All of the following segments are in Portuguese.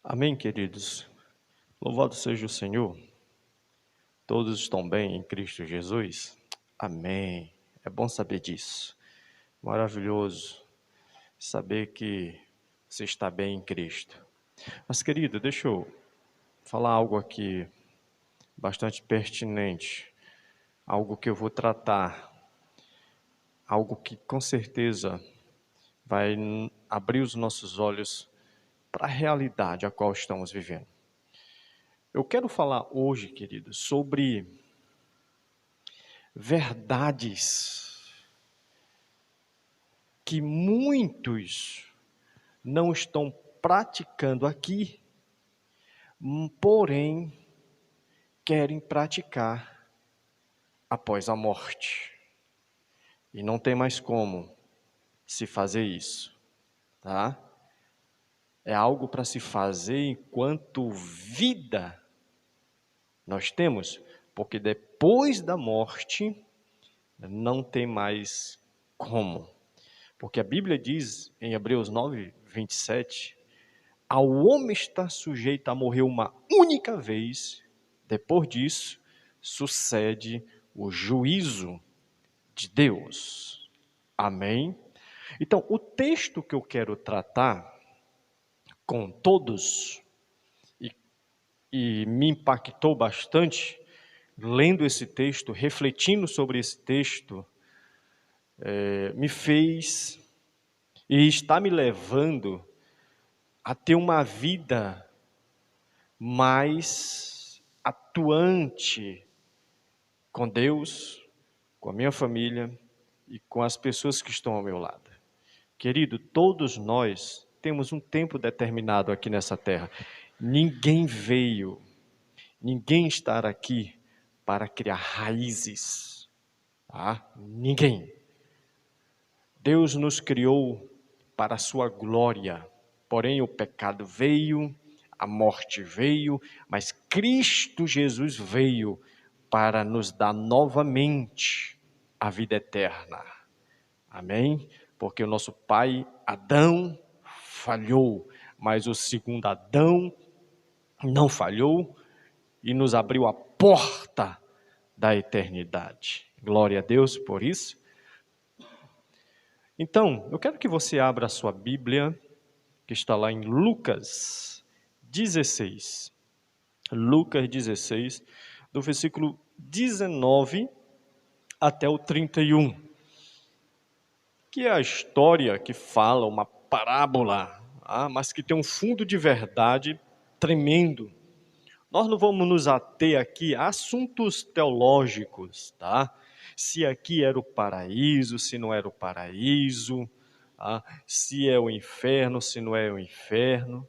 Amém, queridos. Louvado seja o Senhor. Todos estão bem em Cristo Jesus? Amém. É bom saber disso. Maravilhoso saber que você está bem em Cristo. Mas, querido, deixa eu falar algo aqui bastante pertinente. Algo que eu vou tratar. Algo que com certeza vai abrir os nossos olhos para a realidade a qual estamos vivendo. Eu quero falar hoje, querido, sobre verdades que muitos não estão praticando aqui, porém querem praticar após a morte. E não tem mais como se fazer isso, tá? É algo para se fazer enquanto vida nós temos, porque depois da morte não tem mais como. Porque a Bíblia diz em Hebreus 9, 27, ao homem está sujeito a morrer uma única vez, depois disso sucede o juízo de Deus. Amém? Então, o texto que eu quero tratar com todos, e me impactou bastante, lendo esse texto, refletindo sobre esse texto, me fez e está me levando a ter uma vida mais atuante com Deus, com a minha família e com as pessoas que estão ao meu lado. Querido, todos nós temos um tempo determinado aqui nessa terra. Ninguém está aqui para criar raízes, tá? Ninguém. Deus nos criou para a sua glória, porém o pecado veio, a morte veio, mas Cristo Jesus veio para nos dar novamente a vida eterna. Amém? Porque o nosso pai Adão falhou, mas o segundo Adão não falhou e nos abriu a porta da eternidade. Glória a Deus por isso. Então, eu quero que você abra a sua Bíblia, que está lá em Lucas 16. Lucas 16, do versículo 19 até o 31. Que é a história que fala uma parábola, mas que tem um fundo de verdade tremendo. Nós não vamos nos ater aqui a assuntos teológicos, tá? Se aqui era o paraíso, se não era o paraíso, tá? Se é o inferno, se não é o inferno.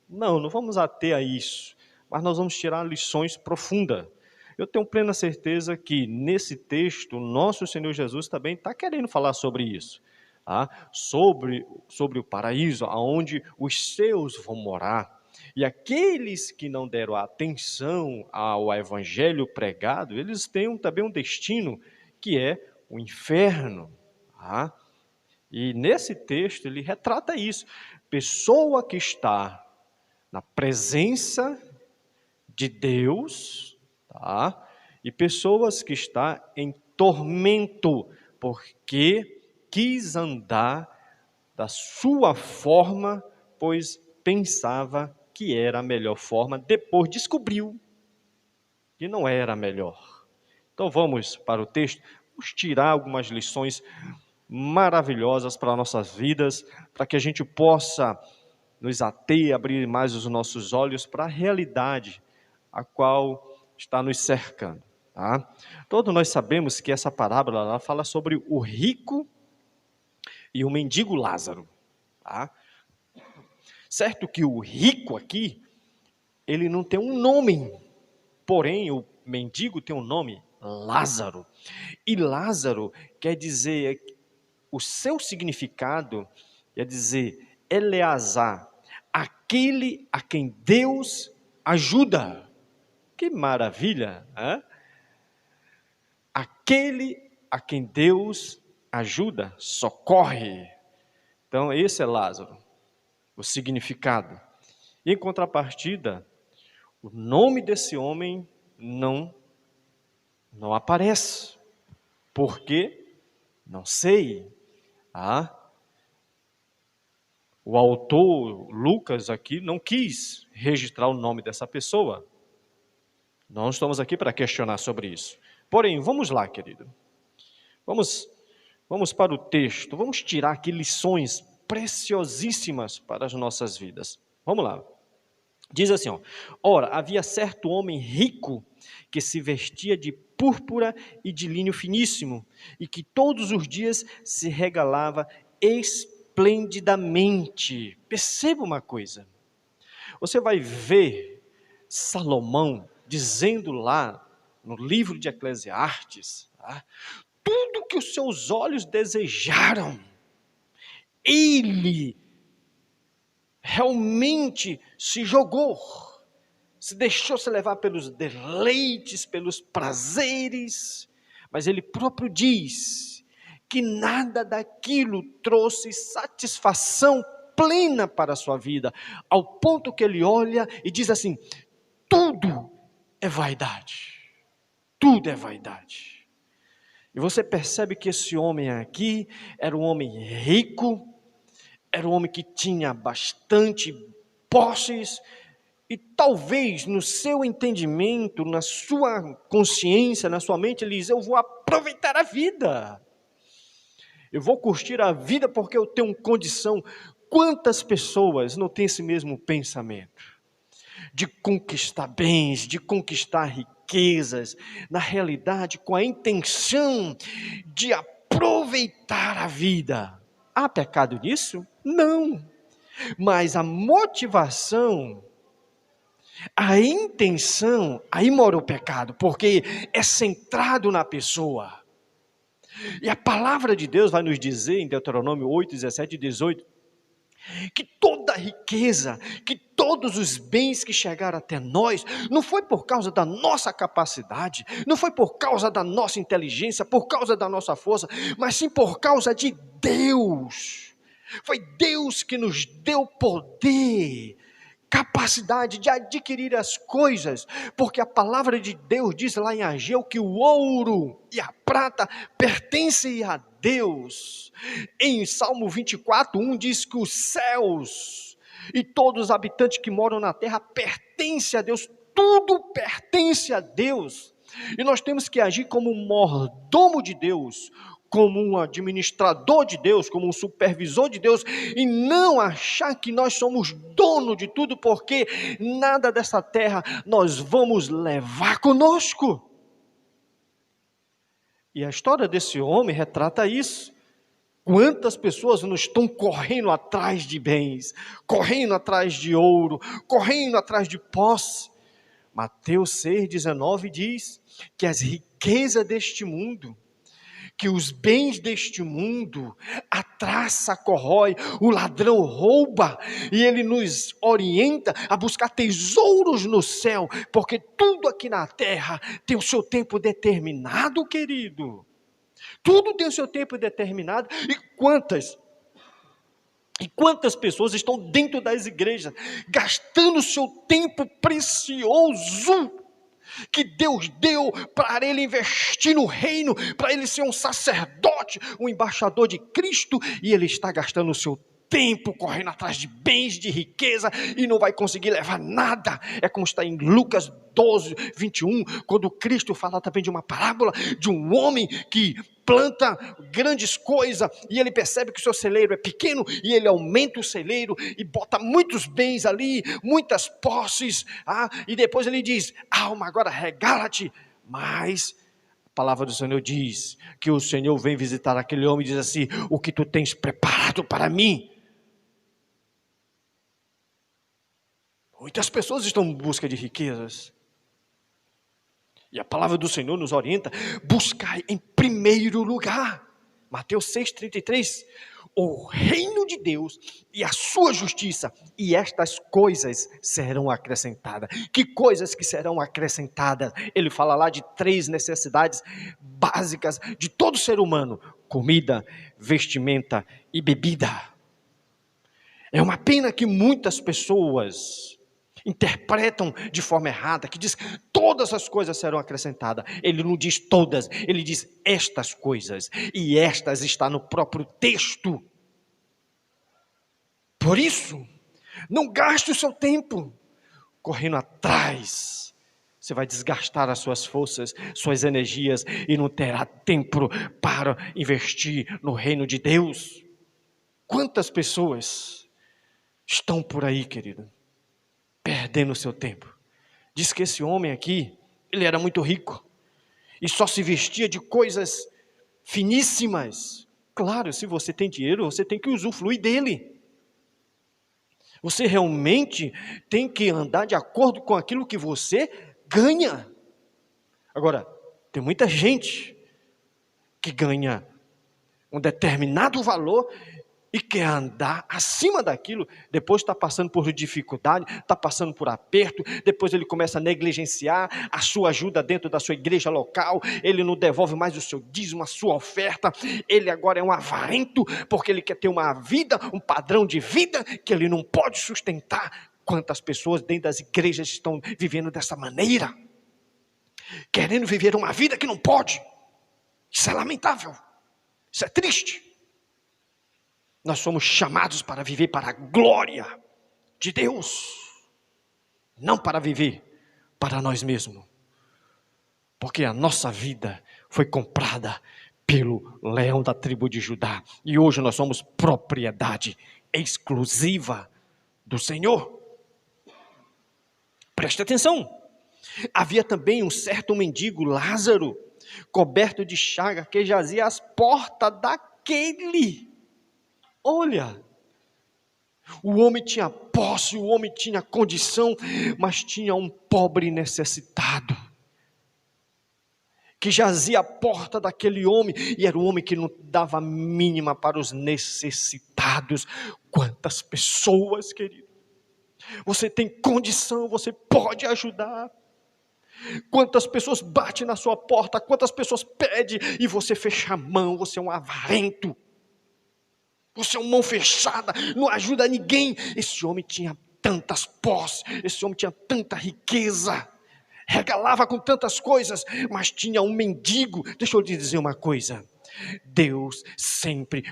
Não vamos ater a isso, mas nós vamos tirar lições profundas. Eu tenho plena certeza que nesse texto, nosso Senhor Jesus também está querendo falar sobre isso. Tá? Sobre o paraíso, onde os seus vão morar. E aqueles que não deram atenção ao evangelho pregado, eles têm também um destino que é o inferno. Tá? E nesse texto ele retrata isso. Pessoa que está na presença de Deus, tá? E pessoas que estão em tormento, porque quis andar da sua forma, pois pensava que era a melhor forma, depois descobriu que não era a melhor. Então vamos para o texto, vamos tirar algumas lições maravilhosas para nossas vidas, para que a gente possa nos ater, abrir mais os nossos olhos para a realidade a qual está nos cercando. Tá? Todos nós sabemos que essa parábola ela fala sobre o rico e o mendigo Lázaro. Tá? Certo que o rico aqui, ele não tem um nome, porém o mendigo tem um nome, Lázaro. E Lázaro quer dizer, o seu significado quer dizer Eleazar, aquele a quem Deus ajuda. Que maravilha, hein? Aquele a quem Deus ajuda, socorre. Então esse é Lázaro, o significado. E em contrapartida, o nome desse homem não aparece. Por quê? Não sei. O autor, Lucas, aqui não quis registrar o nome dessa pessoa. Não estamos aqui para questionar sobre isso. Porém, vamos lá, querido. Vamos para o texto. Vamos tirar aqui lições preciosíssimas para as nossas vidas. Vamos lá. Diz assim, ora, havia certo homem rico que se vestia de púrpura e de linho finíssimo, e que todos os dias se regalava esplendidamente. Perceba uma coisa. Você vai ver Salomão dizendo lá no livro de Eclesiastes, tudo que os seus olhos desejaram, ele realmente se jogou, se deixou se levar pelos deleites, pelos prazeres, mas ele próprio diz que nada daquilo trouxe satisfação plena para a sua vida, ao ponto que ele olha e diz assim: tudo é vaidade, tudo é vaidade. E você percebe que esse homem aqui era um homem rico, era um homem que tinha bastante posses, e talvez no seu entendimento, na sua consciência, na sua mente, ele diz: eu vou aproveitar a vida, eu vou curtir a vida porque eu tenho condição. Quantas pessoas não têm esse mesmo pensamento? De conquistar bens, de conquistar riquezas, na realidade com a intenção de aproveitar a vida. Há pecado nisso? Não. Mas a motivação, a intenção, aí mora o pecado, porque é centrado na pessoa. E a palavra de Deus vai nos dizer em Deuteronômio 8, 17 e 18, que toda a riqueza, que todos os bens que chegaram até nós, não foi por causa da nossa capacidade, não foi por causa da nossa inteligência, por causa da nossa força, mas sim por causa de Deus. Foi Deus que nos deu poder, capacidade de adquirir as coisas, porque a palavra de Deus diz lá em Ageu que o ouro e a prata pertencem a Deus. Em Salmo 24, 1 diz que os céus e todos os habitantes que moram na terra pertencem a Deus, tudo pertence a Deus, e nós temos que agir como um mordomo de Deus, como um administrador de Deus, como um supervisor de Deus, e não achar que nós somos dono de tudo, porque nada dessa terra nós vamos levar conosco. E a história desse homem retrata isso. Quantas pessoas não estão correndo atrás de bens, correndo atrás de ouro, correndo atrás de posse? Mateus 6,19 diz que as riquezas deste mundo, que os bens deste mundo, a traça corrói, o ladrão rouba, e ele nos orienta a buscar tesouros no céu, porque tudo aqui na terra tem o seu tempo determinado, querido. Tudo tem o seu tempo determinado. E quantas pessoas estão dentro das igrejas, gastando o seu tempo precioso, que Deus deu para ele investir no reino, para ele ser um sacerdote, um embaixador de Cristo, e ele está gastando o seu tempo correndo atrás de bens, de riqueza, e não vai conseguir levar nada. É como está em Lucas 12, 21, quando Cristo fala também de uma parábola, de um homem que planta grandes coisas, e ele percebe que o seu celeiro é pequeno, e ele aumenta o celeiro, e bota muitos bens ali, muitas posses, e depois ele diz: alma, agora regala-te. Mas a palavra do Senhor diz, que o Senhor vem visitar aquele homem e diz assim: o que tu tens preparado para mim? Muitas pessoas estão em busca de riquezas, e a palavra do Senhor nos orienta: buscai em primeiro lugar, Mateus 6,33, o reino de Deus e a sua justiça, e estas coisas serão acrescentadas. Que coisas que serão acrescentadas? Ele fala lá de 3 necessidades básicas de todo ser humano: comida, vestimenta e bebida. É uma pena que muitas pessoas interpretam de forma errada, que diz que todas as coisas serão acrescentadas. Ele não diz todas, ele diz estas coisas, e estas está no próprio texto. Por isso, não gaste o seu tempo correndo atrás. Você vai desgastar as suas forças, suas energias, e não terá tempo para investir no reino de Deus. Quantas pessoas estão por aí, querido, perdendo o seu tempo? Diz que esse homem aqui, ele era muito rico, e só se vestia de coisas finíssimas. Claro, se você tem dinheiro, você tem que usufruir dele. Você realmente tem que andar de acordo com aquilo que você ganha. Agora, tem muita gente que ganha um determinado valor e quer andar acima daquilo, depois está passando por dificuldade, está passando por aperto, depois ele começa a negligenciar a sua ajuda dentro da sua igreja local, ele não devolve mais o seu dízimo, a sua oferta, ele agora é um avarento, porque ele quer ter uma vida, um padrão de vida, que ele não pode sustentar. Quantas pessoas dentro das igrejas estão vivendo dessa maneira, querendo viver uma vida que não pode. Isso é lamentável, isso é triste. Nós somos chamados para viver para a glória de Deus, não para viver para nós mesmos, porque a nossa vida foi comprada pelo leão da tribo de Judá, e hoje nós somos propriedade exclusiva do Senhor. Preste atenção, havia também um certo mendigo, Lázaro, coberto de chaga, que jazia às portas daquele. Olha, o homem tinha posse, o homem tinha condição, mas tinha um pobre necessitado, que jazia à porta daquele homem, e era um homem que não dava mínima para os necessitados. Quantas pessoas, querido, você tem condição, você pode ajudar. Quantas pessoas batem na sua porta, quantas pessoas pedem, e você fecha a mão, você é um avarento. Você é uma mão fechada, não ajuda ninguém. Esse homem tinha tantas posses, esse homem tinha tanta riqueza, regalava com tantas coisas, mas tinha um mendigo. Deixa eu te dizer uma coisa, Deus sempre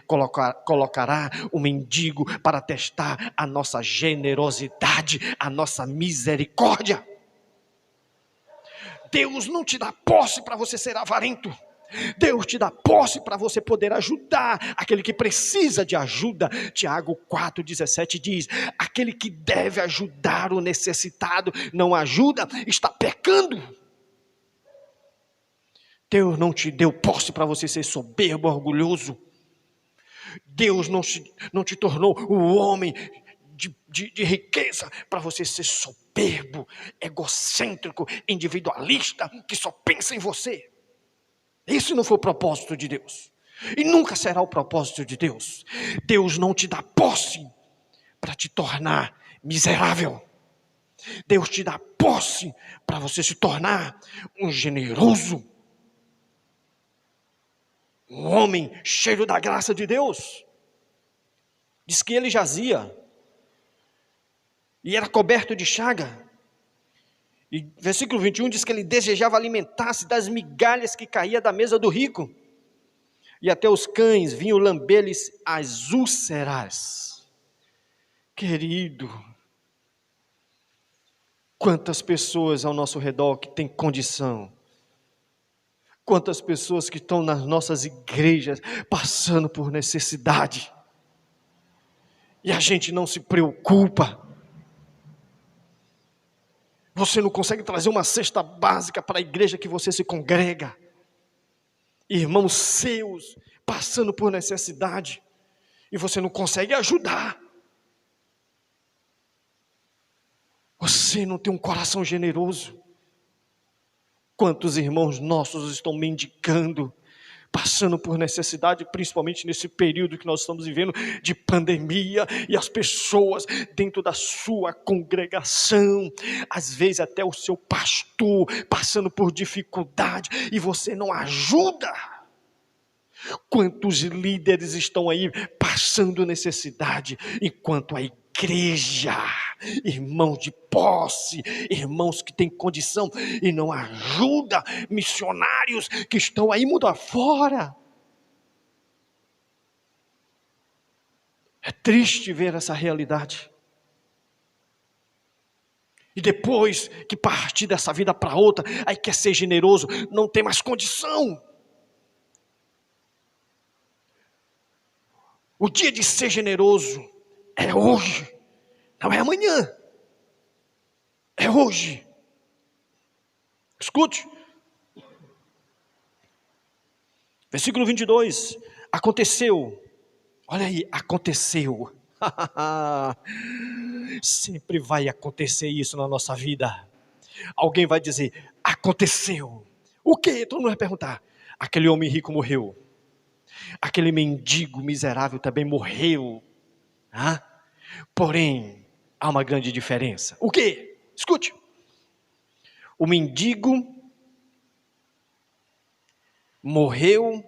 colocará um mendigo para testar a nossa generosidade, a nossa misericórdia. Deus não te dá posse para você ser avarento. Deus te dá posse para você poder ajudar aquele que precisa de ajuda. Tiago 4,17 diz: aquele que deve ajudar o necessitado, não ajuda, está pecando. Deus não te deu posse para você ser soberbo, orgulhoso. Deus não te tornou o homem de riqueza para você ser soberbo, egocêntrico, individualista, que só pensa em você. Esse não foi o propósito de Deus, e nunca será o propósito de Deus. Deus não te dá posse para te tornar miserável. Deus te dá posse para você se tornar um generoso, um homem cheio da graça de Deus. Diz que ele jazia e era coberto de chaga. E versículo 21 diz que ele desejava alimentar-se das migalhas que caía da mesa do rico, e até os cães vinham lamber-lhes as úlceras. Querido, quantas pessoas ao nosso redor que têm condição, quantas pessoas que estão nas nossas igrejas passando por necessidade, e a gente não se preocupa. Você não consegue trazer uma cesta básica para a igreja que você se congrega. Irmãos seus passando por necessidade, e você não consegue ajudar. Você não tem um coração generoso. Quantos irmãos nossos estão mendicando, passando por necessidade, principalmente nesse período que nós estamos vivendo de pandemia, e as pessoas dentro da sua congregação, às vezes até o seu pastor, passando por dificuldade, e você não ajuda. Quantos líderes estão aí passando necessidade, enquanto a igreja irmãos de posse, irmãos que têm condição e não ajuda missionários que estão aí mundo afora. É triste ver essa realidade. E depois que partir dessa vida para outra, aí quer ser generoso, não tem mais condição. O dia de ser generoso é hoje, não é amanhã. É hoje. Escute. Versículo 22. Aconteceu. Olha aí, aconteceu. Sempre vai acontecer isso na nossa vida. Alguém vai dizer, aconteceu. O quê? Todo mundo vai perguntar. Aquele homem rico morreu. Aquele mendigo miserável também morreu. Porém, há uma grande diferença. O quê? Escute. O mendigo morreu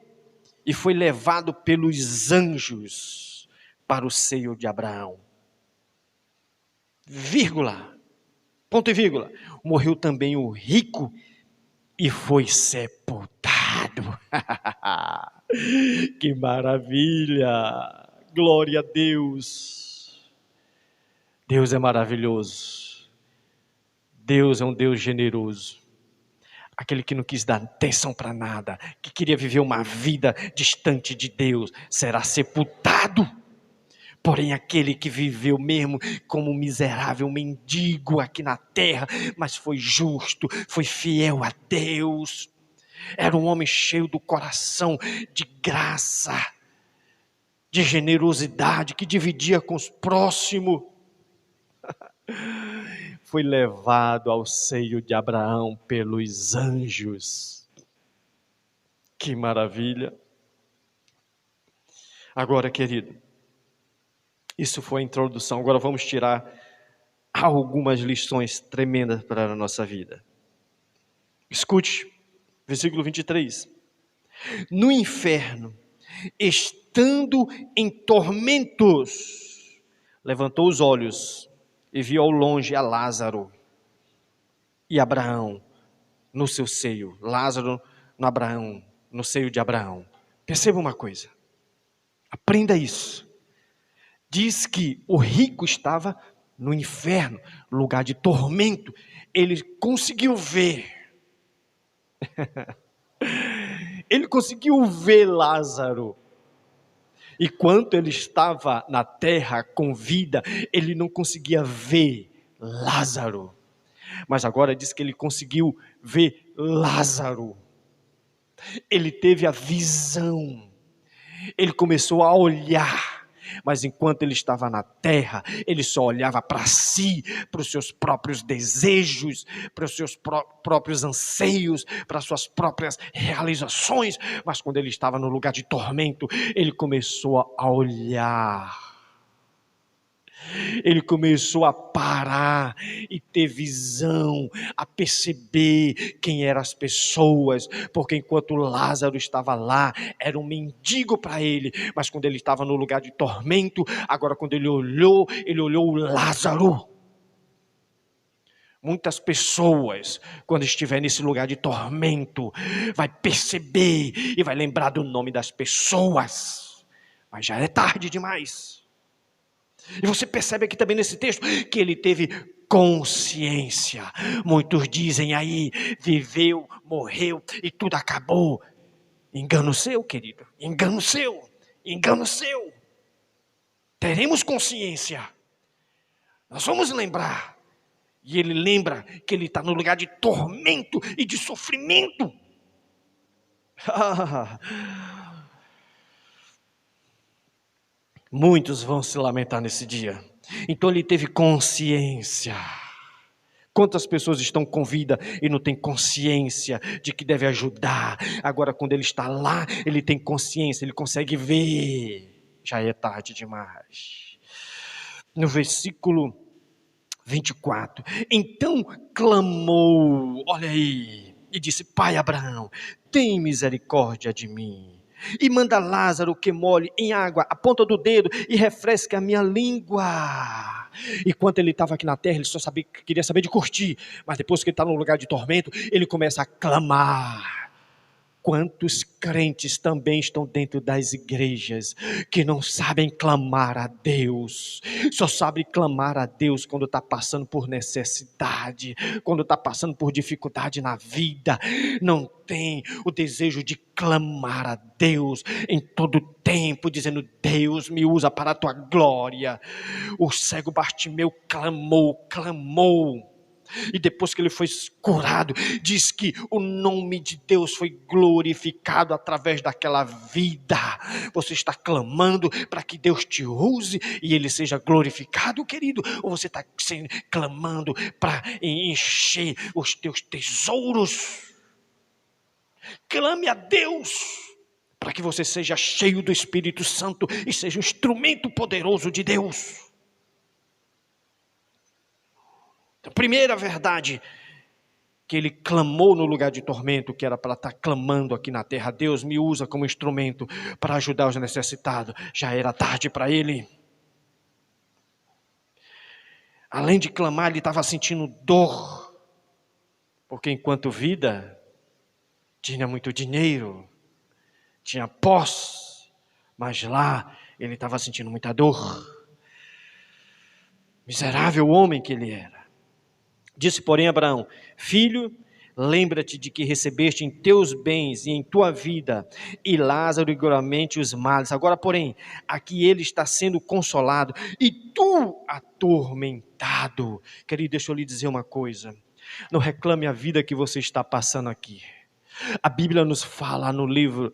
e foi levado pelos anjos para o seio de Abraão. Vírgula. Ponto e vírgula. Morreu também o rico e foi sepultado. Que maravilha! Glória a Deus! Deus é maravilhoso. Deus é um Deus generoso. Aquele que não quis dar atenção para nada, que queria viver uma vida distante de Deus, será sepultado. Porém, aquele que viveu mesmo como um miserável mendigo aqui na terra, mas foi justo, foi fiel a Deus, era um homem cheio do coração de graça, de generosidade, que dividia com os próximos, foi levado ao seio de Abraão pelos anjos. Que maravilha! Agora, querido, isso foi a introdução. Agora vamos tirar algumas lições tremendas para a nossa vida. Escute, versículo 23. No inferno, estando em tormentos, levantou os olhos e viu ao longe a Lázaro e Abraão no seu seio. Lázaro no Abraão, no seio de Abraão. Perceba uma coisa, aprenda isso. Diz que o rico estava no inferno, lugar de tormento. Ele conseguiu ver. Ele conseguiu ver Lázaro. E quando ele estava na terra com vida, ele não conseguia ver Lázaro. Mas agora diz que ele conseguiu ver Lázaro. Ele teve a visão. Ele começou a olhar. Mas enquanto ele estava na terra, ele só olhava para si, para os seus próprios desejos, para os seus próprios anseios, para as suas próprias realizações. Mas quando ele estava no lugar de tormento, ele começou a olhar. Ele começou a parar e ter visão, a perceber quem eram as pessoas, porque enquanto Lázaro estava lá, era um mendigo para ele, mas quando ele estava no lugar de tormento, agora quando ele olhou o Lázaro. Muitas pessoas, quando estiver nesse lugar de tormento, vai perceber e vai lembrar do nome das pessoas, mas já é tarde demais. E você percebe aqui também nesse texto que ele teve consciência. Muitos dizem aí, viveu, morreu e tudo acabou. Engano seu, querido, engano seu, engano seu. Teremos consciência. Nós vamos lembrar. E ele lembra que ele está no lugar de tormento e de sofrimento. Muitos vão se lamentar nesse dia. Então ele teve consciência. Quantas pessoas estão com vida e não têm consciência de que deve ajudar? Agora quando ele está lá, ele tem consciência, ele consegue ver. Já é tarde demais. No versículo 24. Então clamou, olha aí, e disse: Pai Abraão, tem misericórdia de mim. E manda Lázaro que molhe em água a ponta do dedo e refresque a minha língua, Enquanto ele estava aqui na terra, ele só queria saber de curtir. Mas depois que ele está no lugar de tormento, ele começa a clamar. Quantos crentes também estão dentro das igrejas que não sabem clamar a Deus, só sabem clamar a Deus quando está passando por necessidade, quando está passando por dificuldade na vida, não tem o desejo de clamar a Deus em todo tempo, dizendo: Deus, me usa para a tua glória. O cego Bartimeu clamou. E depois que ele foi curado, diz que o nome de Deus foi glorificado através daquela vida. Você está clamando para que Deus te use e ele seja glorificado, querido? Ou você está clamando para encher os teus tesouros? Clame a Deus para que você seja cheio do Espírito Santo e seja um instrumento poderoso de Deus. A primeira verdade, que ele clamou no lugar de tormento, que era para estar clamando aqui na terra: Deus, me usa como instrumento para ajudar os necessitados. Já era tarde para ele. Além de clamar, ele estava sentindo dor, porque enquanto vida, tinha muito dinheiro, tinha posse, mas lá ele estava sentindo muita dor. Miserável homem que ele era. Disse, porém, Abraão: filho, lembra-te de que recebeste em teus bens e em tua vida, e Lázaro igualmente os males. Agora, porém, aqui ele está sendo consolado, e tu atormentado. Querido, deixa eu lhe dizer uma coisa. Não reclame a vida que você está passando aqui. A Bíblia nos fala no livro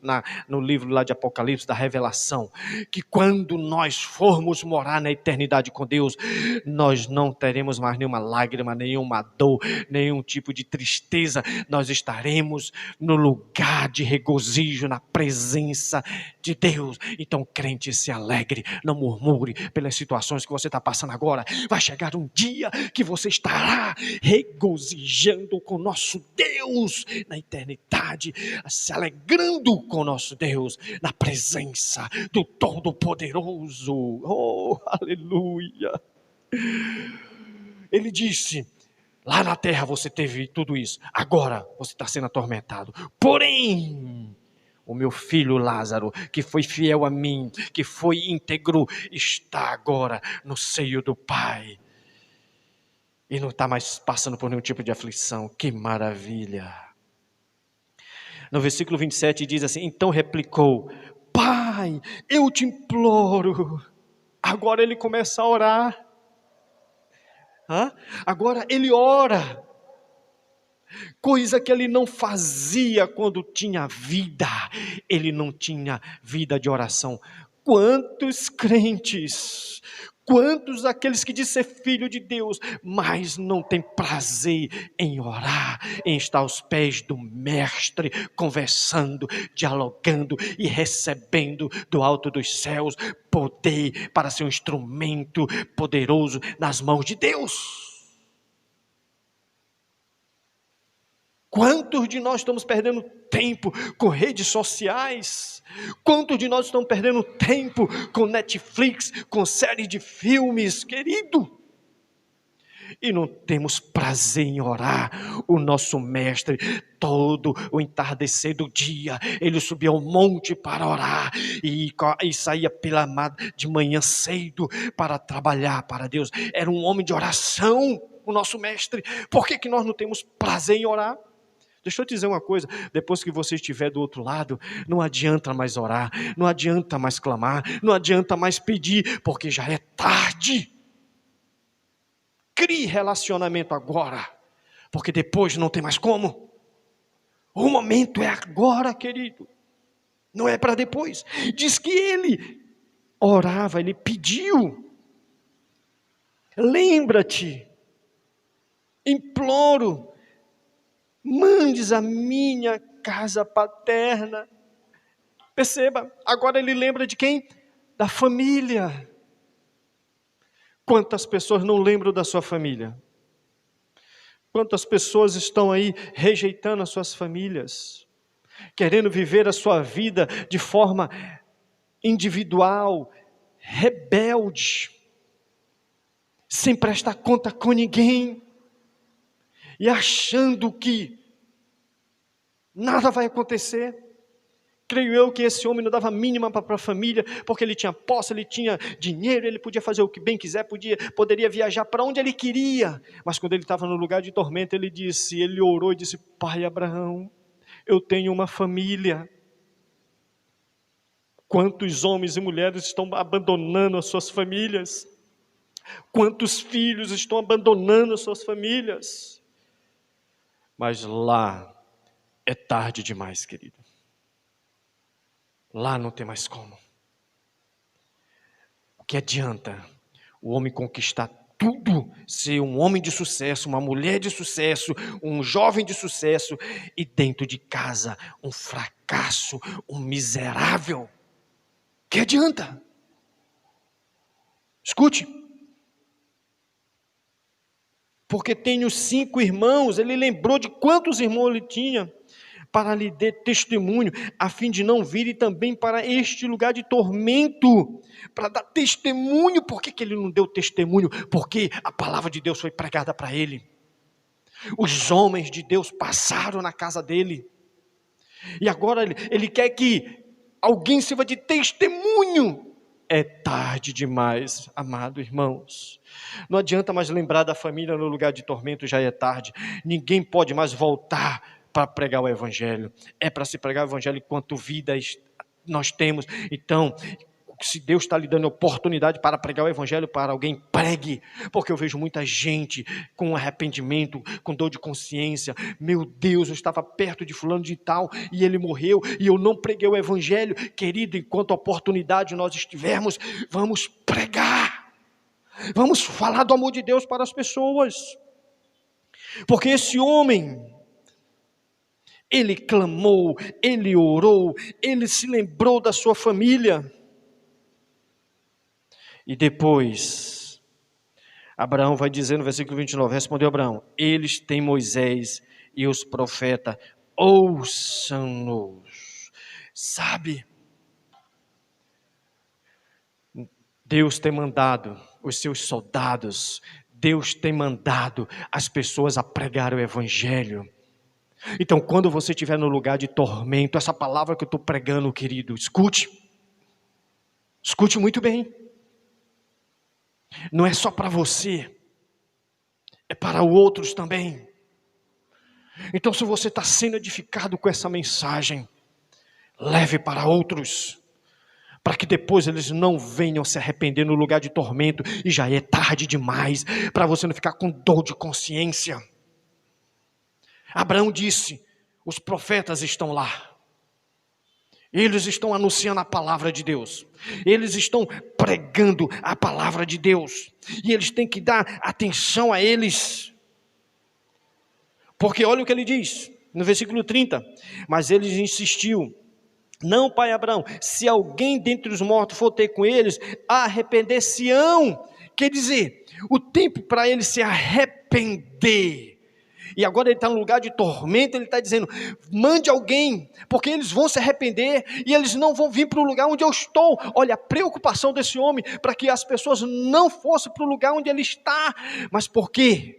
lá de Apocalipse, da Revelação, que quando nós formos morar na eternidade com Deus, nós não teremos mais nenhuma lágrima, nenhuma dor, nenhum tipo de tristeza. Nós estaremos no lugar de regozijo, na presença de Deus. Então, crente, se alegre, não murmure pelas situações que você está passando agora. Vai chegar um dia que você estará regozijando com nosso Deus na eternidade, se alegrando com nosso Deus na presença do Todo-Poderoso. Oh, aleluia! Ele disse: lá na terra você teve tudo isso, agora você está sendo atormentado. Porém, o meu filho Lázaro, que foi fiel a mim, que foi íntegro, está agora no seio do Pai. E não está mais passando por nenhum tipo de aflição. Que maravilha! No versículo 27 diz assim: então replicou: Pai, eu te imploro. Agora ele começa a orar. Agora ele ora. Coisa que ele não fazia quando tinha vida. Ele não tinha vida de oração. Quantos crentes, quantos aqueles que dizem ser filho de Deus, mas não tem prazer em orar, em estar aos pés do mestre, conversando, dialogando e recebendo do alto dos céus poder para ser um instrumento poderoso nas mãos de Deus. Quantos de nós estamos perdendo tempo com redes sociais? Quantos de nós estamos perdendo tempo com Netflix, com série de filmes, querido? E não temos prazer em orar. O nosso mestre, todo o entardecer do dia, ele subia ao monte para orar e saía de manhã cedo para trabalhar para Deus. Era um homem de oração, o nosso mestre. Por que nós não temos prazer em orar? Deixa eu te dizer uma coisa: depois que você estiver do outro lado, não adianta mais orar, não adianta mais clamar, não adianta mais pedir, porque já é tarde. Crie relacionamento agora, porque depois não tem mais como. O momento é agora, querido, não é para depois. Diz que ele orava, ele pediu: lembra-te, imploro, mandes a minha casa paterna. Perceba, agora ele lembra de quem? Da família. Quantas pessoas não lembram da sua família? Quantas pessoas estão aí rejeitando as suas famílias, querendo viver a sua vida de forma individual, rebelde. sem prestar conta com ninguém, e achando que nada vai acontecer. Creio eu que esse homem não dava mínima para a família, porque ele tinha posse, ele tinha dinheiro, ele podia fazer o que bem quiser, poderia viajar para onde ele queria. Mas quando ele estava no lugar de tormento, ele orou e disse: Pai Abraão, eu tenho uma família. Quantos homens e mulheres estão abandonando as suas famílias? Quantos filhos estão abandonando as suas famílias? Mas lá é tarde demais, querido. Lá não tem mais como. O que adianta o homem conquistar tudo, ser um homem de sucesso, uma mulher de sucesso, um jovem de sucesso, e dentro de casa um fracasso, um miserável? O que adianta? Escute. Porque tenho 5 irmãos, ele lembrou de quantos irmãos ele tinha, para lhe dar testemunho, a fim de não vir também para este lugar de tormento, para dar testemunho. Por que ele não deu testemunho? Porque a palavra de Deus foi pregada para ele. Os homens de Deus passaram na casa dele, e agora ele quer que alguém sirva de testemunho. É tarde demais, amado irmãos. Não adianta mais lembrar da família no lugar de tormento, já é tarde. Ninguém pode mais voltar para pregar o evangelho. É para se pregar o evangelho enquanto vida nós temos. Então, se Deus está lhe dando oportunidade para pregar o evangelho para alguém, pregue. Porque eu vejo muita gente com arrependimento, com dor de consciência. Meu Deus, eu estava perto de fulano de tal e ele morreu e eu não preguei o evangelho. Querido, enquanto oportunidade nós estivermos, vamos pregar. Vamos falar do amor de Deus para as pessoas. Porque esse homem, ele clamou, ele orou, ele se lembrou da sua família. E depois, Abraão vai dizer no versículo 29, respondeu Abraão: eles têm Moisés e os profetas, ouçam-nos. Sabe, Deus tem mandado os seus soldados, Deus tem mandado as pessoas a pregar o evangelho. Então, quando você estiver no lugar de tormento, essa palavra que eu estou pregando, querido, escute muito bem. Não é só para você, é para outros também. Então, se você está sendo edificado com essa mensagem, leve para outros, para que depois eles não venham se arrepender no lugar de tormento, e já é tarde demais, para você não ficar com dor de consciência. Abraão disse: os profetas estão lá, eles estão anunciando a palavra de Deus, eles estão pregando a palavra de Deus, e eles têm que dar atenção a eles, porque olha o que ele diz, no versículo 30, mas ele insistiu: não, pai Abraão, se alguém dentre os mortos for ter com eles, arrepender-se-ão. Quer dizer, o tempo para ele se arrepender, e agora ele está no lugar de tormento, ele está dizendo: mande alguém, porque eles vão se arrepender, e eles não vão vir para o lugar onde eu estou. Olha a preocupação desse homem, para que as pessoas não fossem para o lugar onde ele está. Mas por quê?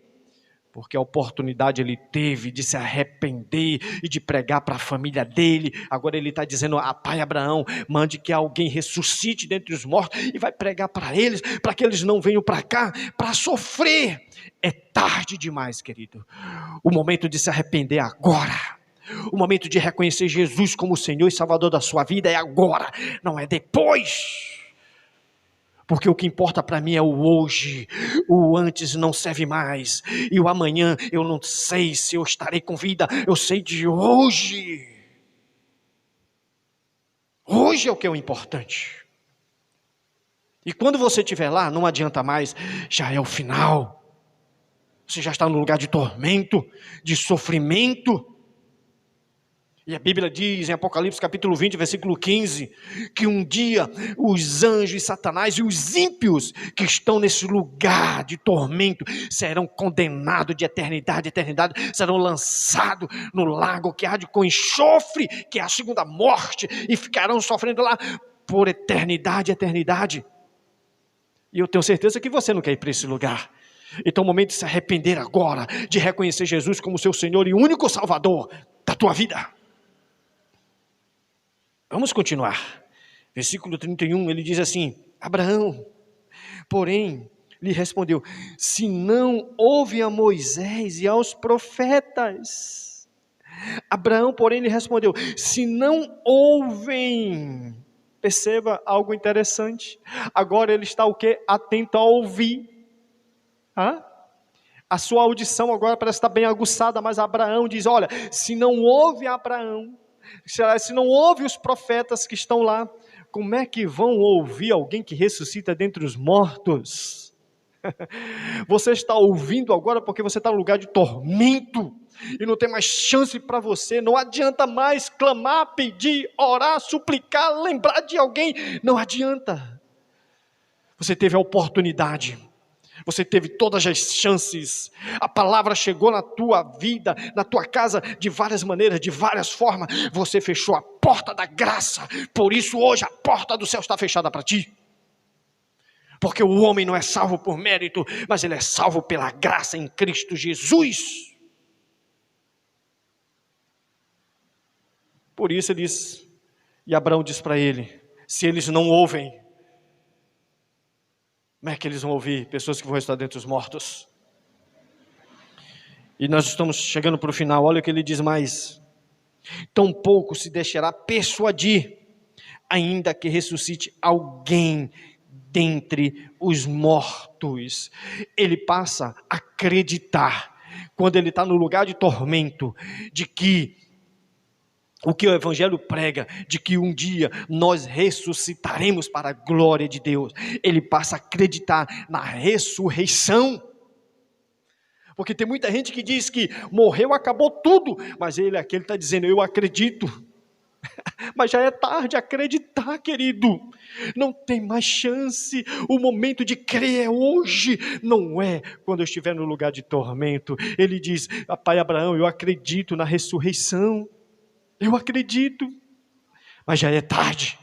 Porque a oportunidade ele teve de se arrepender e de pregar para a família dele. Agora ele está dizendo: pai Abraão, mande que alguém ressuscite dentre os mortos e vai pregar para eles, para que eles não venham para cá para sofrer. É tarde demais, querido. O momento de se arrepender é agora. O momento de reconhecer Jesus como Senhor e Salvador da sua vida é agora, não é depois. Porque o que importa para mim é o hoje. O antes não serve mais, e o amanhã eu não sei se eu estarei com vida. Eu sei de hoje. Hoje é o que é o importante. E quando você estiver lá, não adianta mais, já é o final. Você já está no lugar de tormento, de sofrimento. E a Bíblia diz em Apocalipse capítulo 20, versículo 15, que um dia os anjos e Satanás e os ímpios que estão nesse lugar de tormento serão condenados de eternidade a eternidade, serão lançados no lago que arde com enxofre, que é a segunda morte, e ficarão sofrendo lá por eternidade a eternidade. E eu tenho certeza que você não quer ir para esse lugar. Então é o momento de se arrepender agora, de reconhecer Jesus como seu Senhor e único Salvador da tua vida. Vamos continuar. Versículo 31, ele diz assim: Abraão, porém, lhe respondeu: se não ouve a Moisés e aos profetas. Abraão, porém, lhe respondeu: se não ouvem. Perceba algo interessante. Agora ele está o quê? Atento a ouvir. A sua audição agora parece estar bem aguçada, mas Abraão diz: olha, se não ouve Abraão, se não ouve os profetas que estão lá, como é que vão ouvir alguém que ressuscita dentre os mortos? Você está ouvindo agora porque você está no lugar de tormento, e não tem mais chance para você, não adianta mais clamar, pedir, orar, suplicar, lembrar de alguém, não adianta. Você teve a oportunidade, você teve todas as chances, a palavra chegou na tua vida, na tua casa, de várias maneiras, de várias formas, você fechou a porta da graça, por isso hoje a porta do céu está fechada para ti. Porque o homem não é salvo por mérito, mas ele é salvo pela graça em Cristo Jesus. Por isso ele diz, e Abraão diz para ele, se eles não ouvem, como é que eles vão ouvir? Pessoas que vão estar dentre os mortos. E nós estamos chegando para o final, olha o que ele diz mais. Tampouco se deixará persuadir, ainda que ressuscite alguém dentre os mortos. Ele passa a acreditar, quando ele está no lugar de tormento, de que o que o Evangelho prega, de que um dia nós ressuscitaremos para a glória de Deus. Ele passa a acreditar na ressurreição. Porque tem muita gente que diz que morreu, acabou tudo, mas ele aqui está dizendo, eu acredito. Mas já é tarde acreditar, querido. Não tem mais chance. O momento de crer é hoje. Não é quando eu estiver no lugar de tormento. Ele diz, pai Abraão, eu acredito na ressurreição. Eu acredito. Mas já é tarde.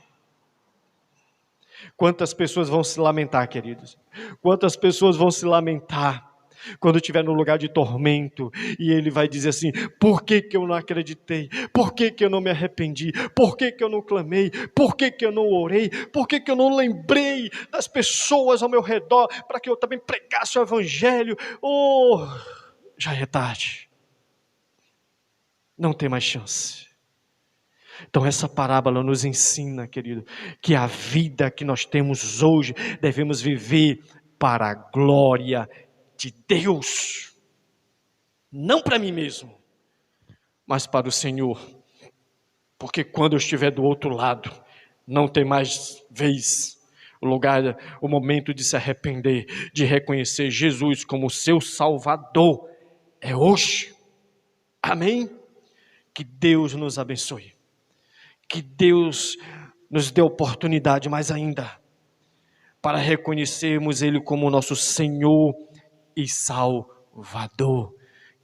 Quantas pessoas vão se lamentar, queridos? Quantas pessoas vão se lamentar quando estiver no lugar de tormento, e ele vai dizer assim, por que eu não acreditei? Por que eu não me arrependi? Por que eu não clamei? Por que eu não orei? Por que eu não lembrei das pessoas ao meu redor, para que eu também pregasse o Evangelho? Oh, já é tarde. Não tem mais chance. Então essa parábola nos ensina, querido, que a vida que nós temos hoje, devemos viver para a glória de Deus, não para mim mesmo, mas para o Senhor, porque quando eu estiver do outro lado, não tem mais vez, o momento de se arrepender, de reconhecer Jesus como seu Salvador, é hoje, amém? Que Deus nos abençoe, que Deus nos dê oportunidade mais ainda, para reconhecermos Ele como nosso Senhor e Salvador.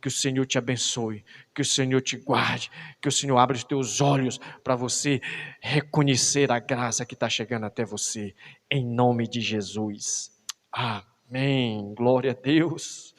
Que o Senhor te abençoe, que o Senhor te guarde, que o Senhor abra os teus olhos para você reconhecer a graça que está chegando até você, em nome de Jesus, amém, glória a Deus.